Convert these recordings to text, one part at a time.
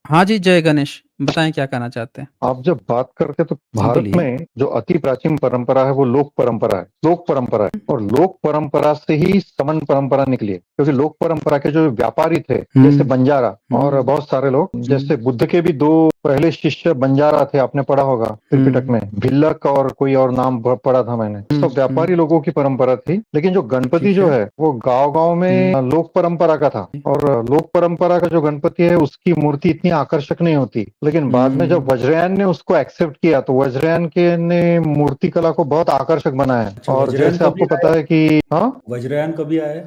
हाँ जी, जय गणेश। बताएं क्या कहना चाहते हैं। आप जब बात करते तो भारत बोलिए। में जो अति प्राचीन परंपरा है वो लोक परंपरा है। लोक परंपरा है और लोक परंपरा से ही समन परंपरा निकली है, क्योंकि लोक परंपरा के जो व्यापारी थे जैसे बंजारा और बहुत सारे लोग, जैसे बुद्ध के भी दो पहले शिष्य बंजारा थे, आपने पढ़ा होगा त्रिपिटक में, भिल्लक और कोई और नाम पढ़ा था मैंने। सब व्यापारी लोगों की परंपरा थी, लेकिन जो गणपति ठीक जो है। है वो गांव गांव में लोक परंपरा का था। और लोक परंपरा का जो गणपति है उसकी मूर्ति इतनी आकर्षक नहीं होती, लेकिन बाद में जब वज्रयान ने उसको एक्सेप्ट किया तो वज्रयान के ने मूर्ति कला को बहुत आकर्षक बनाया। अच्छा, और वज्रयान जैसे कभी आपको आया? पता है कि हाँ, वज्रयान कभी आया?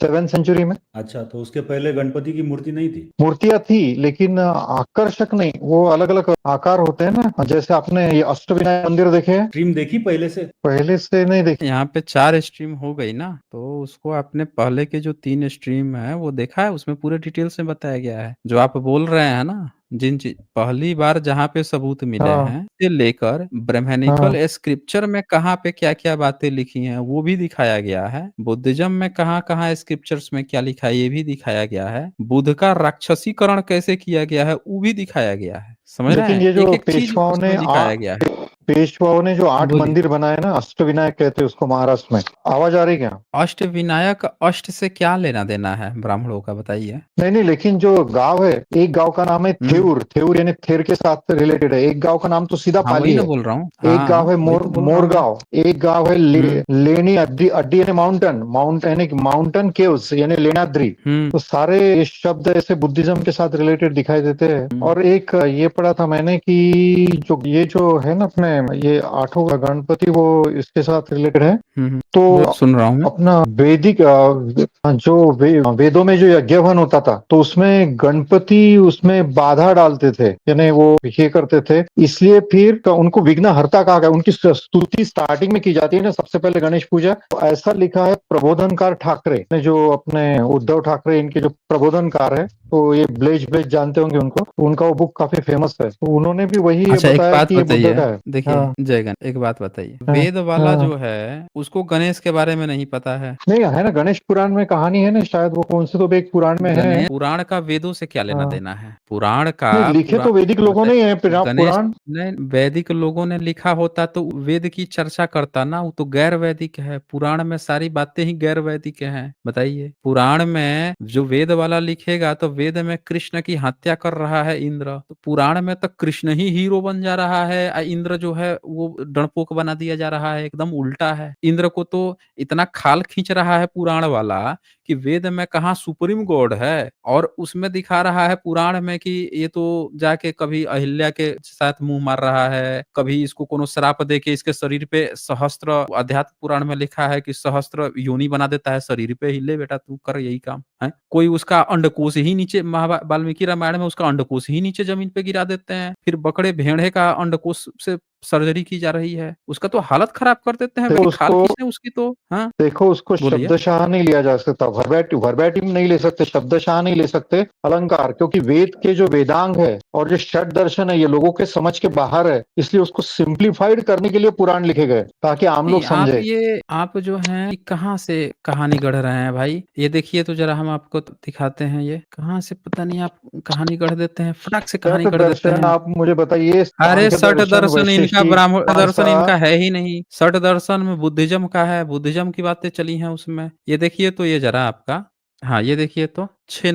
सेवन सेंचुरी में अच्छा, तो उसके पहले गणपति की मूर्ति नहीं थी? मूर्तियां थी, लेकिन आकर्षक नहीं। वो अलग अलग आकार होते हैं ना, जैसे आपने ये अष्टविनायक मंदिर देखे हैं? स्ट्रीम देखी पहले से? पहले से नहीं देखे। यहाँ पे 4 स्ट्रीम हो गई ना, तो उसको आपने पहले के जो 3 स्ट्रीम है वो देखा है, उसमें पूरे डिटेल से बताया गया है। जो आप बोल रहे हैं ना, जिन चीज पहली बार जहाँ पे सबूत मिले हाँ हैं से लेकर ब्रह्मनिकल हाँ, स्क्रिप्चर में कहाँ पे क्या क्या बातें लिखी हैं वो भी दिखाया गया है। बुद्धिज्म में कहाँ कहाँ स्क्रिप्चर्स में क्या लिखा है ये भी दिखाया गया है। बुद्ध का राक्षसीकरण कैसे किया गया है वो भी दिखाया गया है। समझ रहे लेकिन हैं, ये एक जो एक चीज उसमें दिखाया गया है। पेशवाओं ने जो 8 बोलिए। मंदिर बनाए ना, अष्टविनायक कहते हैं उसको महाराष्ट्र में। आवाज आ रही क्या? अष्ट विनायक अष्ट से क्या लेना देना है ब्राह्मणों का, बताइए। नहीं नहीं, लेकिन जो गांव है, एक गांव का नाम है हम्म। थेऊर। थेऊर यानी थेर के साथ रिलेटेड है। एक गांव का नाम तो सीधा हाँ पाली वही ना है। बोल रहा हूँ, एक गांव हाँ है वही तो बोल रहा हूँ मैं। मोरगांव। एक गांव है हम्म। लेनी अड्डी। अड्डी यानी माउंटेन, यानी माउंटेन केव्स यानी लेनाद्री। हम्म। तो सारे ये शब्द ऐसे बुद्धिज्म के साथ रिलेटेड दिखाई देते हैं। और एक ये पढ़ा था मैंने कि ये जो है ना अपने, ये 8 गणपति वो इसके साथ रिलेटेड है। तो सुन रहा हूँ मैं। अपना वैदिक जो वेदों में जो यज्ञवन होता था तो उसमें गणपति उसमें बाधा डालते थे, यानी वो ये करते थे, इसलिए फिर तो उनको विघ्न हर्ता कहा गया। उनकी स्तुति स्टार्टिंग में की जाती है ना, सबसे पहले गणेश पूजा। तो ऐसा लिखा है प्रबोधनकार ठाकरे ने, जो अपने उद्धव ठाकरे इनके जो प्रबोधनकार है, तो ये ब्लेज ब्लेज जानते होंगे उनको, तो उनका वो बुक काफी फेमस है। तो उन्होंने भी वही अच्छा एक बताया बात कि ये बुद्ध बताइए, का है। देखिए हाँ जयगन, एक बात बताइए, हाँ वेद वाला हाँ। जो है उसको गणेश के बारे में नहीं पता है। नहीं है ना, गणेश पुराण में कहानी है ना शायद, वो कौन से तो एक पुराण में है। गणेश पुराण का वेदों से क्या लेना हाँ देना है, पुराण का नहीं, लिखे पुराण। तो वैदिक लोगों ने ही है बताइए गणेश पुराण। ने वैदिक लोगों ने लिखा होता तो वेद की चर्चा करता ना, वो तो गैर वैदिक है। पुराण में सारी बातें ही गैर वैदिक हैं। बताइए, पुराण में जो वेद वाला लिखेगा तो वेद में कृष्ण की हत्या कर रहा है इंद्र, तो पुराण में तो कृष्ण ही हीरो बन जा रहा है, इंद्र जो है वो डरपोक बना दिया जा रहा है। एकदम उल्टा है। इंद्र को तो इतना खाल खींच रहा है पुराण वाला कि वेद में कहाँ सुप्रीम गॉड है, और उसमें दिखा रहा है पुराण में कि ये तो जाके कभी अहिल्या के साथ मुंह मार रहा है, कभी इसको कोनो श्राप दे के इसके शरीर पे सहस्त्र, अध्यात्म पुराण में लिखा है कि सहस्त्र योनि बना देता है शरीर पे, हिले बेटा तू कर यही काम है। कोई उसका अंडकोश ही नीचे, वाल्मीकि रामायण में उसका अंडकोश ही नीचे जमीन पे गिरा देते हैं। फिर बकरे भेड़े का अंडकोश से सर्जरी की जा रही है, उसका तो हालत खराब कर देते हैं देखो भाई, खाल उसको खींचने उसकी तो। हाँ देखो उसको बोलिए। शब्दशाह नहीं लिया जा सकता, वर्बैटिम नहीं ले सकते, शब्दशाह नहीं ले सकते अलंकार, क्योंकि वेद के जो वेदांग है और जो षट दर्शन है ये लोगों के समझ के बाहर है, इसलिए उसको सिंप्लीफाइड करने के लिए पुराण लिखे गए ताकि आम लोग नहीं, समझे। आप जो हैं कहाँ से कहानी गढ़ रहे हैं भाई, ये देखिए तो जरा, हम आपको दिखाते हैं ये कहाँ से, पता नहीं आप कहानी गढ़ देते हैं, फटाक से कहानी शठ गढ़ देते दर्शन हैं। आप मुझे बताइए, अरे सांख्य सठ दर्शन, दर्शन इनका, वैशेषिक, ब्राह्मण दर्शन मीमांसा। इनका है ही नहीं। सठ दर्शन में बुद्धिज्म का है, बुद्धिज्म की बातें चली हैं उसमें। ये देखिए तो, ये जरा आपका, हाँ ये देखिए तो 6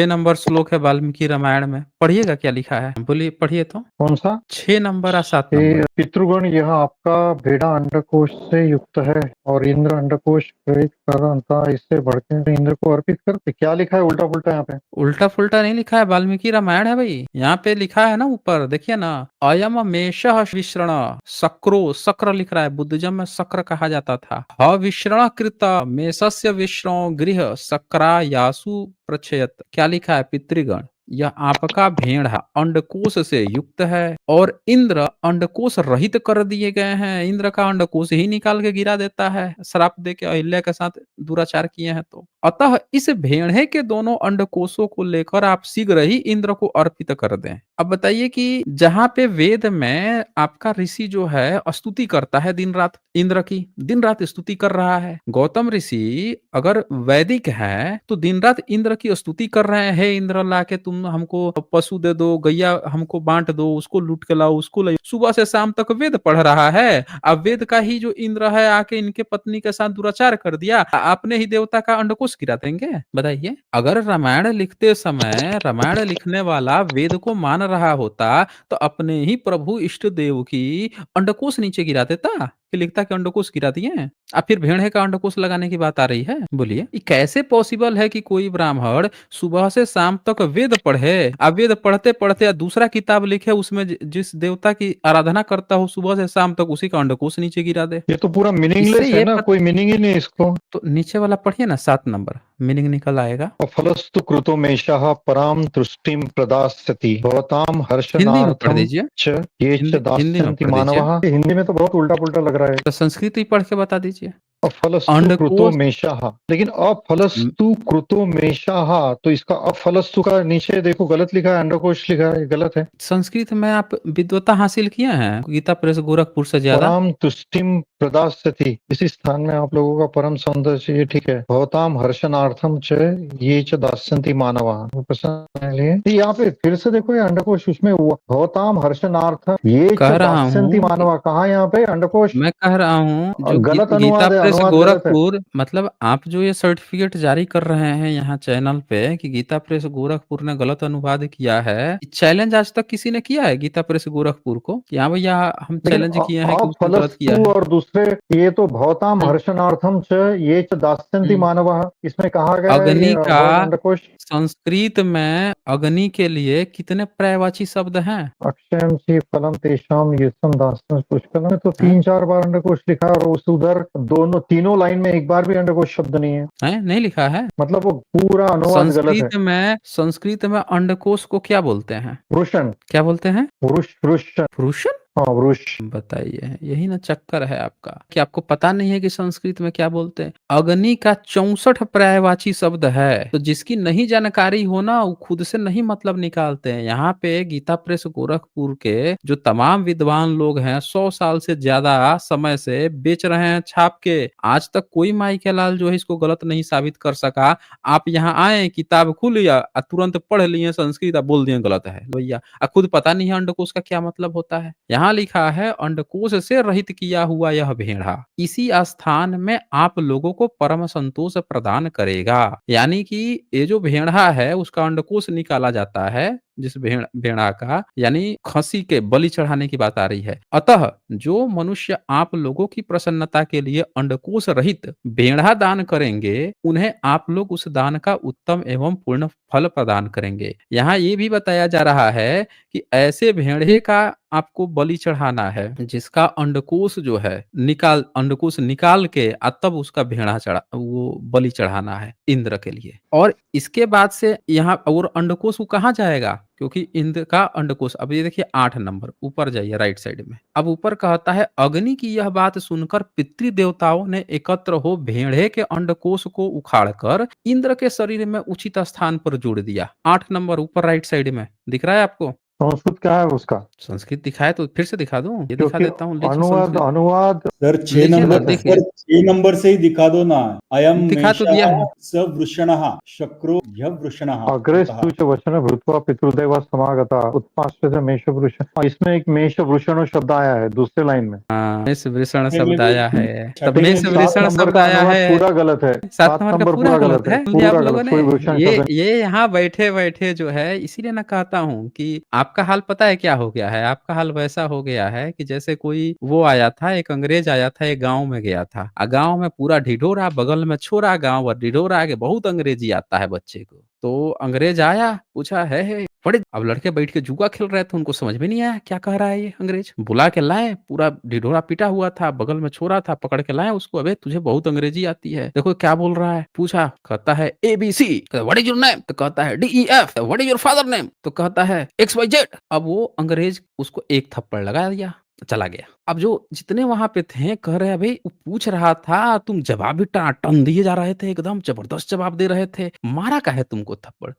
नंबर श्लोक है वाल्मीकि रामायण में, पढ़िएगा क्या लिखा है, बोलिए पढ़िए तो। कौन सा? 6 नंबर और 7 नंबर। ये पितृगण, यह आपका भेड़ा अंडकोश से युक्त है और इंद्र अंडकोश प्रेरित कर अतः इससे बढ़कर इंद्र को अर्पित करते। क्या लिखा है उल्टा पुल्टा यहाँ पे? उल्टा फुल्टा नहीं लिखा है, वाल्मीकि रामायण है भाई। यहाँ पे लिखा है ना ऊपर देखिए ना, अयम मेषः विश्रण शक्रो, शक्र लिख रहा है, बुद्धिज्म में शक्र कहा जाता था। विश्रण कृत मेषस्य विश्रण गृह शक्रायासु प्रच्छयत। क्या लिखा है, पितृगण यह आपका भेड़ है, अंडकोश से युक्त है और इंद्र अंडकोश रहित कर दिए गए हैं। इंद्र का अंडकोश ही निकाल के गिरा देता है, श्राप दे के अहिल्या के साथ दुराचार किए हैं तो। अतः इस भेड़े के दोनों अंडकोशों को लेकर आप शीघ्र ही इंद्र को अर्पित कर दें। अब बताइए कि जहाँ पे वेद में आपका ऋषि जो है स्तुति करता है दिन रात, इंद्र की दिन रात स्तुति कर रहा है। गौतम ऋषि अगर वैदिक है तो दिन रात इंद्र की स्तुति कर रहे हैं, हे इंद्र लाके तुम हमको पशु दे दो, गैया हमको बांट दो, उसको लूट के लाओ, उसको ले। सुबह से शाम तक वेद पढ़ रहा है। अब वेद का ही जो इंद्र है आके इनके पत्नी के साथ दुराचार कर दिया, आपने ही देवता का अंडकोश गिरा देंगे? बताइए। अगर रामायण लिखते समय रामायण लिखने वाला वेद को मान रहा होता तो अपने ही प्रभु इष्ट देव की अंडकोश नीचे गिरा देता कि लिखता कि अंडकोश गिरा दिए। अब फिर भेड़े का अंडकोश लगाने की बात आ रही है। बोलिए ये कैसे पॉसिबल है कि कोई ब्राह्मण सुबह से शाम तक वेद पढ़े, अब वेद पढ़ते पढ़ते दूसरा किताब लिखे, उसमें जिस देवता की आराधना करता हो सुबह से शाम तक उसी का अंडकोश नीचे गिरा दे? ये तो पूरा इससे मीनिंगलेस है ये ना, कोई मीनिंग ही नहीं इसको। तो नीचे वाला पढ़िए ना, 7 नंबर मीनिंग निकल आएगा। फलस्तु कृतो मेषः पराम तुष्टिं प्रदास्यति भवतां हिंदी में पढ़ हर्षणार्थम दीजिए। च ये च हिंदी में दास्यन्ति पढ़ दीजिए। मानवः। हिंदी में तो बहुत उल्टा पुल्टा लग रहा है। तो संस्कृत ही पढ़ के बता दीजिए। अफलस्तु कृतो अंडकोश मेषः, लेकिन अफलस्तु कृतो मेषः, तो इसका अफलस्तु का नीचे देखो गलत लिखा है, अंडकोश लिखा है, ये गलत है। संस्कृत में आप विद्वता हासिल किए हैं गीता प्रेस गोरखपुर से ज्यादा? पराम तुष्टिम प्रदास्यति, इसी स्थान में आप लोगों का परम सौंदर्य, ये ठीक है। भवताम हर्षणार्थम च ये च दास्यन्ति मानवः। यहाँ पे फिर से देखो ये अंडकोश, उसमें भवताम हर्षणार्थम ये च कह रहा दास्यन्ति हूँ मानवः, कहाँ यहाँ पे अंडकोश? मैं कह रहा हूँ जो गलत गीता अनुवाद है, प्रेस अनुवाद गलत है। गोरखपुर, मतलब आप जो ये सर्टिफिकेट जारी कर रहे हैं यहाँ चैनल पे कि गीता प्रेस गोरखपुर ने गलत अनुवाद किया है, चैलेंज आज तक किसी ने किया है गीता प्रेस गोरखपुर को कि हाँ भैया हम लेकिन चैलेंज किए हैं कि उसने गलत किया अफलस्तु है? और दूसरे, ये तो भवताम हर्षणार्थम च ये च दास्यन्ति हम्म। मानवः, इसमें कहा गया है अग्नि ये का वर्ड अंडकोश। संस्कृत में अग्नि के लिए कितने पर्यायवाची शब्द हैं? अक्षयम सी फलम तेषाम येषम दास्यं पुष्कलम, में तो हैं? 3-4 बार अंडकोश लिखा है और उस उधर दोनों तीनों लाइन में एक बार भी अंडकोश शब्द नहीं है। हैं? नहीं लिखा है। मतलब वो पूरा अनुवाद गलत है। संस्कृत में अंडकोश को क्या बोलते हैं? वृषण, क्या बोलते हैं? वृषण, पुरुषन? हाँ वृष। बताइए, यही ना चक्कर है आपका कि आपको पता नहीं है कि संस्कृत में क्या बोलते हैं। अग्नि का 64 पर्यायवाची शब्द है, तो जिसकी नहीं जानकारी हो ना वो खुद से नहीं मतलब निकालते हैं। यहाँ पे गीता प्रेस गोरखपुर के जो तमाम विद्वान लोग हैं 100 साल से ज्यादा समय से बेच रहे हैं छाप के, आज तक कोई माई के लाल जो है इसको गलत नहीं साबित कर सका। आप यहाँ आए, किताब खुल लिया, तुरंत पढ़ लिए संस्कृत, बोल दिए गलत है भैया, खुद पता नहीं है अंडकोश का क्या मतलब होता है। यहाँ लिखा है अंडकोश से रहित किया हुआ यह भेड़ा इसी स्थान में आप लोगों को परम संतोष प्रदान करेगा। यानी कि ये जो भेड़ा है उसका अंडकोश निकाला जाता है, जिस भेड़ा का यानी खसी के बलि चढ़ाने की बात आ रही है। अतः जो मनुष्य आप लोगों की प्रसन्नता के लिए अंडकोश रहित भेड़ा दान करेंगे उन्हें आप लोग उस दान का उत्तम एवं पूर्ण फल प्रदान करेंगे। यहाँ ये भी बताया जा रहा है कि ऐसे भेड़े का आपको बलि चढ़ाना है जिसका अंडकोश जो है अंडकोश निकाल के तब उसका भेड़ा चढ़ा वो बलि चढ़ाना है इंद्र के लिए। और इसके बाद से यहाँ और अंडकोश वो कहाँ जाएगा, क्योंकि इंद्र का अंडकोश, अब ये देखिए 8 नंबर ऊपर जाइए राइट साइड में। अब ऊपर कहता है अग्नि की यह बात सुनकर पितृदेवताओं ने एकत्र हो भेड़े के अंडकोश को उखाड़कर इंद्र के शरीर में उचित स्थान पर जोड़ दिया। 8 नंबर ऊपर राइट साइड में दिख रहा है आपको? संस्कृत क्या है उसका? संस्कृत दिखाए तो फिर से दिखा दूं, ये दिखा क्योंकि देता हूँ, लिखिए अनुवाद संस्कृत। अनुवाद सर 6 लिखिए ना, नंबर, देखिए। सर 6 नंबर से ही दिखा दो ना। अयम दिखा तो दिया है। स वृषणः शक्रो ह्य वृषणः। अग्रे स्तुच वचन भूत्वा पितृदेव समागता उत्पाश्च मेष वृषण, इसमें एक मेष वृषण शब्द आया है दूसरे लाइन में। मेष वृषण छठे में शब्द भी- आया है, तब छठे में मेष भी 7 वृषण नंबर शब्द का आया अनुवाद है। पूरा गलत है। 7 7 नंबर का नंबर पूरा गलत है, बोल दिया पूरा आप लोगों गलत, ने। कोई वृषण ये शब्द ये यहाँ बैठे बैठे जो है, इसीलिए ना कहता हूँ कि आपका हाल पता है क्या हो गया है। आपका हाल वैसा हो गया है कि जैसे कोई वो आया था, एक अंग्रेज आया था, एक गांव में गया था, गांव में पूरा ढिढोरा, बगल में छोरा, गांव ढिढोरा के बहुत अंग्रेजी आता है बच्चे को। तो अंग्रेज आया, पूछा है बड़े, अब लड़के बैठ के जुआ खेल रहे थे, उनको समझ में नहीं आया क्या कह रहा है ये अंग्रेज। बुला के लाए, पूरा ढिढोरा पीटा हुआ था, बगल में छोरा था, पकड़ के लाए उसको। अबे तुझे बहुत अंग्रेजी आती है, देखो क्या बोल रहा है। पूछा, कहता है ABC, what is your name, तो कहता है DEF, what is your father name, तो कहता है XYZ। अब वो अंग्रेज उसको एक थप्पड़ लगा दिया, चला गया। अब जो जितने वहां पे थे कह रहे हैं, भाई वो पूछ रहा था, तुम जवाब भी टन दिए जा रहे थे, एकदम जबरदस्त जवाब दे रहे थे, मारा काहे तुमको थप्पड़।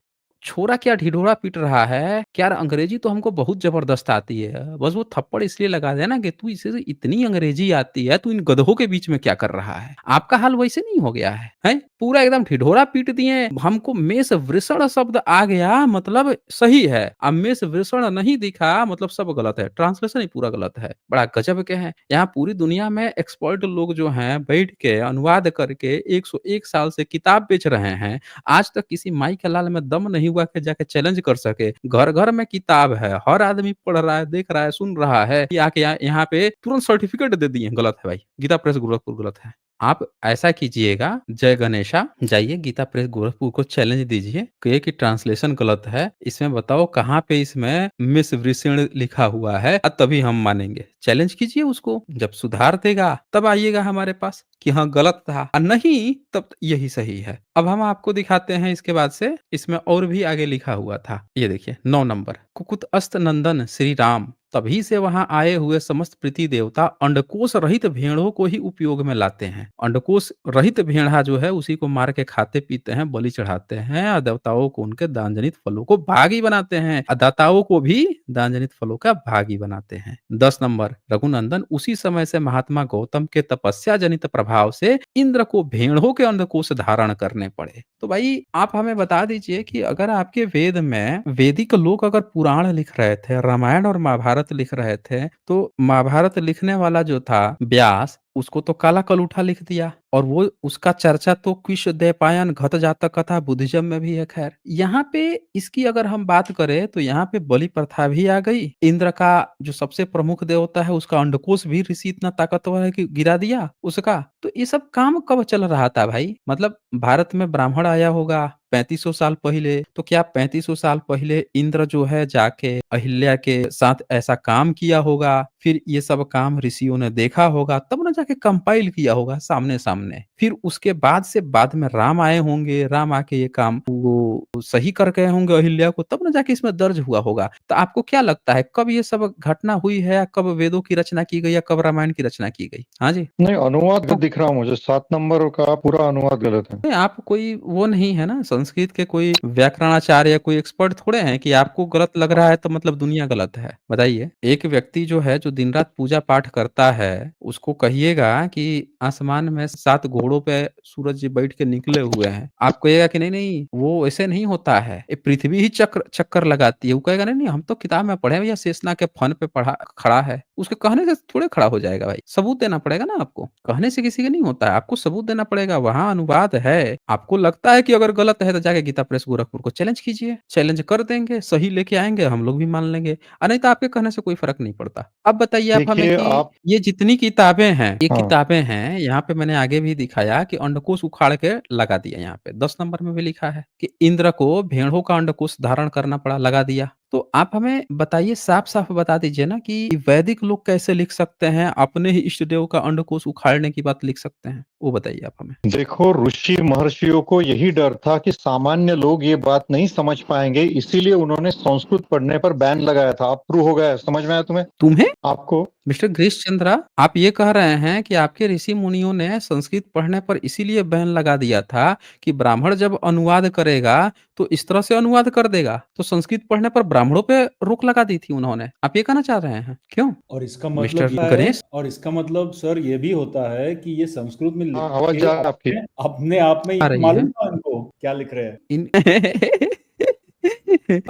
छोरा क्या ढिढोरा पीट रहा है, क्या यार अंग्रेजी तो हमको बहुत जबरदस्त आती है, बस वो थप्पड़ इसलिए लगा देना कि तू इसे इतनी अंग्रेजी आती है, तू इन गधों के बीच में क्या कर रहा है। आपका हाल वैसे नहीं हो गया है, हैं? पूरा एकदम ढिढोरा पीट दिए। हमको मेष वृषण शब्द आ गया मतलब सही है, अब मेष वृषण नहीं दिखा मतलब सब गलत है, ट्रांसलेशन ही पूरा गलत है। बड़ा गजब के हैं। यहाँ पूरी दुनिया में एक्सपर्ट लोग जो हैं बैठ के अनुवाद करके 101 साल से किताब बेच रहे हैं। आज तक किसी माई के लाल में दम नहीं हुआ कि जाके चैलेंज कर सके। घर घर में किताब है, हर आदमी पढ़ रहा है, देख रहा है, सुन रहा है, कि आके यहाँ पे तुरंत सर्टिफिकेट दे दिए। गलत है भाई, गीता प्रेस गोरखपुर गलत है। आप ऐसा कीजिएगा, जय गणेशा, जाइए गीता प्रेस गोरखपुर को चैलेंज दीजिए, कहिए कि ट्रांसलेशन गलत है, इसमें बताओ कहाँ पे इसमें मिस वृषण लिखा हुआ है, तभी हम मानेंगे। चैलेंज कीजिए उसको, जब सुधार देगा तब आइएगा हमारे पास कि हाँ गलत था, और नहीं तब यही सही है। अब हम आपको दिखाते हैं इसके बाद से, इसमें और भी आगे लिखा हुआ था, ये देखिए 9 नंबर, कुकुत अस्त नंदन श्री राम, तभी से वहां आए हुए समस्त प्रीति देवता अंडकोश रहित भेड़ों को ही उपयोग में लाते हैं। अंडकोश रहित भेड़ा जो है उसी को मार के खाते पीते हैं, बलि चढ़ाते हैं, और देवताओं को उनके दान जनित फलों को भागी बनाते हैं, और दाताओं को भी दान जनित फलों का भागी बनाते हैं। 10 नंबर, रघुनंदन, उसी समय से महात्मा गौतम के तपस्या जनित प्रभाव से इंद्र को भेड़ों के अंडकोश धारण करने पड़े। तो भाई आप हमें बता दीजिए कि अगर आपके वेद में वैदिक लोग अगर पुराण लिख रहे थे, रामायण और महाभारत लिख रहे थे, तो महाभारत लिखने वाला जो था व्यास, उसको तो काला कलूठा लिख दिया, और वो उसका चर्चा तो कुश द्वैपायन घत जातक कथा बुद्धिज्म में भी है। खैर यहाँ पे इसकी अगर हम बात करें तो यहाँ पे बलि प्रथा भी आ गई। इंद्र का जो सबसे प्रमुख देवता है उसका अंडकोश भी ऋषि इतना ताकतवर है कि गिरा दिया उसका। तो ये सब काम कब चल रहा था भाई, मतलब भारत में ब्राह्मण आया होगा 3500 साल पहले, तो क्या 3500 साल पहले इंद्र जो है जाके अहिल्या के साथ ऐसा काम किया होगा, फिर ये सब काम ऋषियों ने देखा होगा, तब ना जाके कंपाइल किया होगा सामने सामने, फिर उसके बाद से बाद में राम आए होंगे, राम आके ये काम वो सही कर गए होंगे अहिल्या को, तब ना जाके इसमें दर्ज हुआ होगा। तो आपको क्या लगता है कब ये सब घटना हुई है, कब वेदों की रचना की गई या कब रामायण की रचना की गई? हाँ जी, नहीं, अनुवाद तो दिख रहा मुझे 7 नंबर का पूरा अनुवाद गलत है। नहीं, आप कोई वो नहीं है ना, संस्कृत के कोई व्याकरणाचार्य या कोई एक्सपर्ट थोड़े हैं कि आपको गलत लग रहा है तो मतलब दुनिया गलत है। बताइए, एक व्यक्ति जो है जो दिन रात पूजा पाठ करता है, उसको कहिएगा कि आसमान में 7 घोड़ों पे सूरज जी बैठ के निकले हुए हैं, आप कहिएगा कि नहीं नहीं वो ऐसे नहीं होता है, ये पृथ्वी ही चक्र चक्कर लगाती है। वो कहेगा नहीं नहीं हम तो किताब में पढ़े हैं, या शेषनाग के फन पे पढ़ा खड़ा है। उसके कहने से थोड़े खड़ा हो जाएगा भाई, सबूत देना पड़ेगा ना आपको, कहने से किसी का नहीं होता है, आपको सबूत देना पड़ेगा, वहां अनुवाद है। आपको लगता है कि अगर गलत है तो जाके गीता प्रेस गोरखपुर को चैलेंज कीजिए, चैलेंज कर देंगे, सही लेके आएंगे, हम लोग भी मान लेंगे, और नहीं तो आपके कहने से कोई फर्क नहीं पड़ता। अब बताइए आप हमें देखिए कि आप, ये जितनी किताबें हैं, ये हाँ, किताबें हैं, यहाँ पे मैंने आगे भी दिखाया कि अंडकोश उखाड़ के लगा दिया। यहाँ पे 10 नंबर में भी लिखा है कि इंद्र को भेड़ों का अंडकोश धारण करना पड़ा, लगा दिया। तो आप हमें बताइए, साफ साफ बता दीजिए ना कि वैदिक लोग कैसे लिख सकते हैं, अपने ही इष्ट देव का अंडकोश उखाड़ने की बात लिख सकते हैं, वो बताइए आप हमें। देखो ऋषि महर्षियों को यही डर था कि सामान्य लोग ये बात नहीं समझ पाएंगे, इसीलिए उन्होंने संस्कृत पढ़ने पर बैन लगाया था। अब प्रूव हो गया है, समझ में आया तुम्हें? तुम्हें आपको मिस्टर गिरीश चंद्रा, आप ये कह रहे हैं कि आपके ऋषि मुनियों ने संस्कृत पढ़ने पर इसीलिए बैन लगा दिया था कि ब्राह्मण जब अनुवाद करेगा तो इस तरह से अनुवाद कर देगा, तो संस्कृत पढ़ने पर ब्राह्मणों पे रोक लगा दी थी उन्होंने, आप ये कहना चाह रहे हैं? क्यों और इसका मतलब मिस्टर क्या है, गणेश? और इसका मतलब सर ये भी होता है कि ये संस्कृत में लिख हाँ, आवाज के जा रहा है आपकी। अपने अपने आप में आ ये रही है मालूम था उनको क्या लिख रहे हैं। इन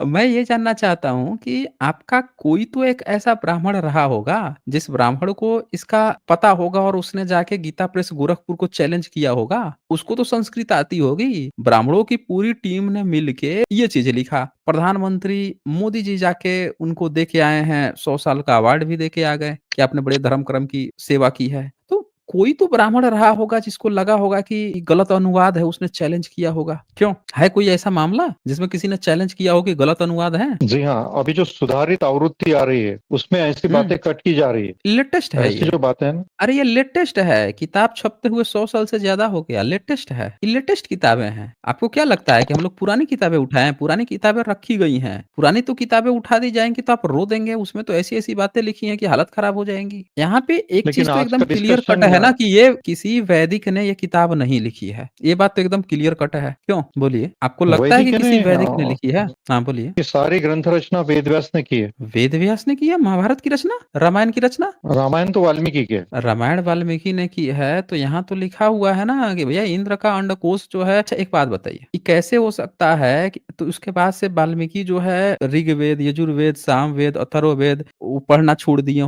मैं ये जानना चाहता हूँ कि आपका कोई तो एक ऐसा ब्राह्मण रहा होगा जिस ब्राह्मण को इसका पता होगा और उसने जाके गीता प्रेस गोरखपुर को चैलेंज किया होगा। उसको तो संस्कृत आती होगी। ब्राह्मणों की पूरी टीम ने मिलके ये चीज लिखा। प्रधानमंत्री मोदी जी जाके उनको दे के आए हैं, 100 साल का अवार्ड भी दे के आ गए कि आपने बड़े धर्म कर्म की सेवा की है। तो कोई तो ब्राह्मण रहा होगा जिसको लगा होगा कि गलत अनुवाद है, उसने चैलेंज किया होगा। क्यों? है कोई ऐसा मामला जिसमें किसी ने चैलेंज किया हो कि गलत अनुवाद है? जी हाँ, अभी जो सुधारित आवृत्ति आ रही है, उसमें ऐसी बातें कट की जा रही है। लेटेस्ट है ऐसी ये। जो बातें हैं ना, अरे ये लेटेस्ट है, किताब छपते हुए 100 साल से ज़्यादा हो गया, लेटेस्ट है। ये लेटेस्ट किताबें हैं। आपको क्या लगता है कि हम लोग पुरानी किताबें उठाएँ? पुरानी किताबें रखी गई हैं। पुरानी तो किताबें उठा दी जाएँगी तो आप रो देंगे, उसमें तो ऐसी-ऐसी बातें लिखी हैं कि हालत खराब हो जाएँगी। यहाँ पे एक लेकिन चीज़ तो आज एकदम का क्लियर कट डिस्कशन है ना कि ये किसी वैदिक ने ये किताब नहीं लिखी है। ये बात तो एकदम क्लियर कट है। क्यों? बोलिए। आपको लगता है कि वैदिक किसी ने वैदिक ने लिखी है? हाँ, बोलिए। ये सारी ग्रंथ रचना वेद व्यास ने की है। वेद व्यास ने की है महाभारत की रचना? रामायण की रचना? रामायण तो वाल्मीकि की है। रामायण वाल्मीकि ने की है तो यहाँ तो लिखा हुआ है ना कि भैया इंद्र का अंडकोश जो है। अच्छा एक बात बताइए कि कैसे हो सकता है कि तो उसके बाद से वाल्मीकि जो है ऋग्वेद, यजुर्वेद, सामवेद, अथर्ववेद वो पढ़ना छोड़ दिए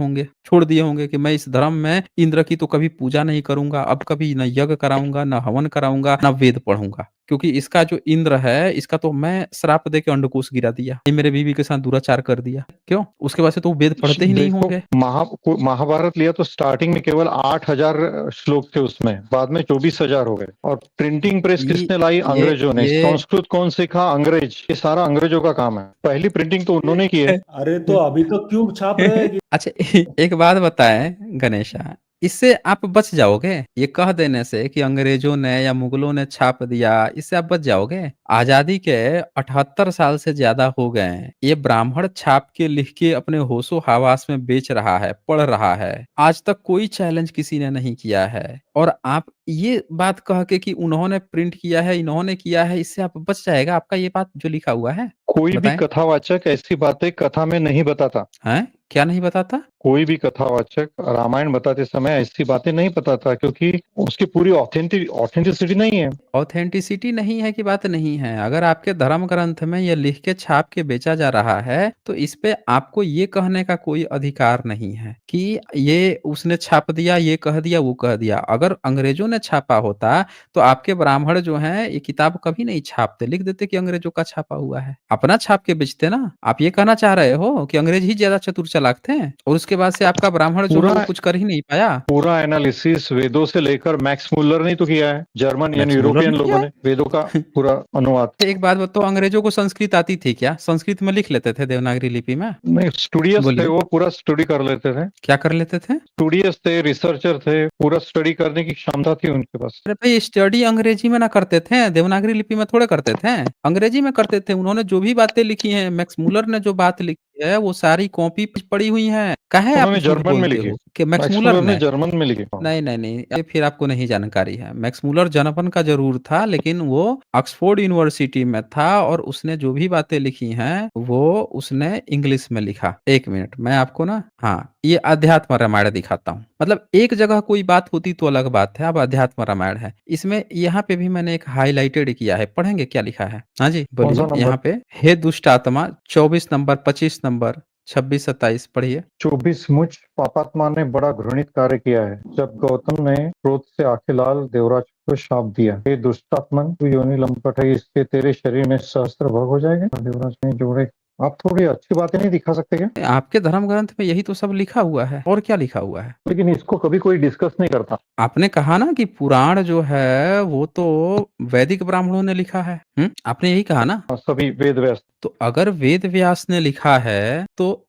होंगे कि मैं इस धर्म में इंद्र की तो कभी पूजा नहीं करूंगा, अब कभी न यज्ञ कराऊंगा, न हवन कराऊंगा, न वेद पढ़ूंगा, क्योंकि इसका जो इंद्र है इसका तो मैं श्राप दे के अंडकोश गिरा दिया, ये मेरे बीवी के साथ दुराचार कर दिया। क्यों? उसके बाद से तो वो वेद पढ़ते ही नहीं देखो, होंगे। महाभारत लिया तो स्टार्टिंग में केवल 8,000 श्लोक थे उसमें, बाद में 24,000 हो गए। और प्रिंटिंग प्रेस ये किसने लाई? ये अंग्रेजों ने। ये संस्कृत कौन सीखा? अंग्रेज। ये सारा अंग्रेजों का काम है। पहली प्रिंटिंग तो उन्होंने की है। अरे तो अभी तक क्यों छाप रहे हैं कि अच्छा एक बात बताएं गणेशा, इससे आप बच जाओगे? ये कह देने से कि अंग्रेजों ने या मुगलों ने छाप दिया, इससे आप बच जाओगे? आजादी के 78 साल से ज्यादा हो गए हैं, ये ब्राह्मण छाप के लिख के अपने होशो हवास में बेच रहा है, पढ़ रहा है। आज तक कोई चैलेंज किसी ने नहीं किया है और आप ये बात कह के कि उन्होंने प्रिंट किया है, इन्होंने किया है, इससे आप बच जाएगा आपका ये बात जो लिखा हुआ है? कोई भी बताएं। कथावाचक ऐसी बातें कथा में नहीं बताता। हैं? क्या नहीं बताता? कोई भी कथावाचक रामायण बताते समय ऐसी बातें नहीं बताता, क्योंकि उसकी पूरी ऑथेंटिसिटी नहीं है। ऑथेंटिसिटी नहीं है कि बात नहीं है। अगर आपके धर्म ग्रंथ में ये लिख के छाप के बेचा जा रहा है तो इस पे आपको ये कहने का कोई अधिकार नहीं है कि ये उसने छाप दिया, ये कह दिया, वो कह दिया। अगर अंग्रेजों ने छापा होता तो आपके ब्राह्मण जो हैं ये किताब कभी नहीं छापते, लिख देते कि अंग्रेजों का छापा हुआ है, अपना छाप के बेचते ना। आप ये कहना चाह रहे हो कि अंग्रेज ही ज्यादा चतुर चालाक थे और उसके बाद से आपका ब्राह्मण जो है वो पूरा कुछ कर ही नहीं पाया? पूरा एनालिसिस वेदों से लेकर मैक्स मुलर ने तो किया है। जर्मन यानी मैक्स मुलर यूरोपियन ने किया लोगों ने वेदों का है? पूरा अनुवाद। एक बात बताओ, अंग्रेजों को संस्कृत आती थी क्या? संस्कृत में लिख लेते थे देवनागरी लिपि में? नहीं, स्टूडियस थे, बोलिए। वो पूरा स्टडी कर लेते थे। क्या कर लेते थे? स्टूडियस थे, रिसर्चर थे, पूरा स्टडी करने की क्षमता थी उनके पास। अरे भाई स्टडी अंग्रेजी में ना करते थे, देवनागरी लिपि में थोड़े करते थे, अंग्रेजी में करते थे। उन्होंने जो भी बातें लिखी हैं, मैक्स मुलर ने जो बात लिखी है वो सारी कॉपी पड़ी हुई हैं। काहे आप उन्होंने झूठ जर्मन में बोलते लिखी। हो कि मैक्स मैक्स मुलर मुलर ने ने? जर्मन में लिखी। नहीं, नहीं, नहीं, ये फिर आपको नहीं जानकारी है। मैक्स मुलर जर्मन का ज़रूर था, लेकिन वो ऑक्सफोर्ड यूनिवर्सिटी में था और उसने जो भी बातें लिखी हैं, वो उसने इंग्लिश में लिखा। 1 मिनट, मैं आपको ना हाँ, ये अध्यात्म रामायण दिखाता हूँ। मतलब एक जगह कोई बात होती तो अलग बात है, अब अध्यात्म रामायण है। इसमें यहाँ पे भी मैंने एक हाइलाइटेड किया है, पढ़ेंगे क्या लिखा है? हाँ जी, कौन सा बोलिए। नंबर? यहाँ पे हे दुष्ट आत्मा 24 नंबर, 25 नंबर, 26-27 पढ़िए। 24 मुझ पापात्मा ने बड़ा घृणित कार्य किया है, जब गौतम ने क्रोध से आंखें लाल देवराज को शाप दिया। हे दुष्टात्मन, तू योनि लंपट है, इससे तेरे शरीर में सहस्त्र भग हो जाएंगे। देवराज ने जोड़े। आप थोड़ी अच्छी बातें नहीं दिखा सकते क्या? आपके धर्म ग्रंथ में यही तो सब लिखा हुआ है, और क्या लिखा हुआ है? लेकिन इसको कभी कोई डिस्कस नहीं करता। आपने कहा ना कि पुराण जो है वो तो वैदिक ब्राह्मणों ने लिखा है। आपने यही कहा ना? सभी वेद व्यास। तो अगर वेद व्यास ने लिखा है तो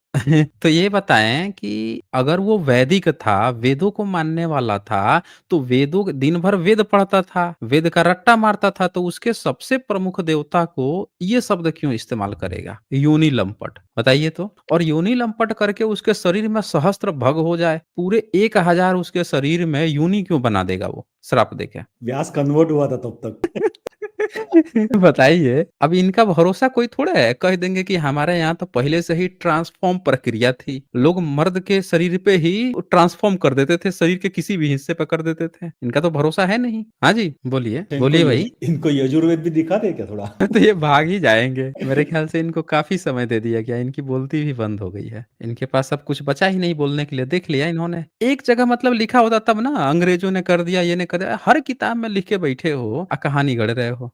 तो ये बताएं कि अगर वो वैदिक था, वेदों को मानने वाला था, तो वेदों दिन भर वेद पढ़ता था, वेद का रट्टा मारता था, तो उसके सबसे प्रमुख देवता को ये शब्द क्यों इस्तेमाल करेगा, योनि लंपट? बताइए तो। और योनि लंपट करके उसके शरीर में सहस्त्र भग हो जाए, पूरे 1000 उसके शरीर में योनि क्यों बना देगा वो श्राप देके? व्यास कन्वर्ट हुआ था तब तक। बताइए। अब इनका भरोसा कोई थोड़ा है, कह देंगे कि हमारे यहाँ तो पहले से ही ट्रांसफॉर्म प्रक्रिया थी, लोग मर्द के शरीर पे ही ट्रांसफॉर्म कर देते थे, शरीर के किसी भी हिस्से पे कर देते थे। इनका तो भरोसा है नहीं। हाँ जी, बोलिए बोलिए भाई। इनको यजुर्वेद भी दिखा दे क्या थोड़ा? तो ये भाग ही जाएंगे मेरे ख्याल से। इनको काफी समय दे दिया गया, इनकी बोलती भी बंद हो गई है, इनके पास अब कुछ बचा ही नहीं बोलने के लिए। देख लिया इन्होंने, एक जगह मतलब लिखा होता तब ना, अंग्रेजों ने कर दिया, ये ने कर दिया। हर किताब में लिख के बैठे हो, कहानी गढ़ रहे हो।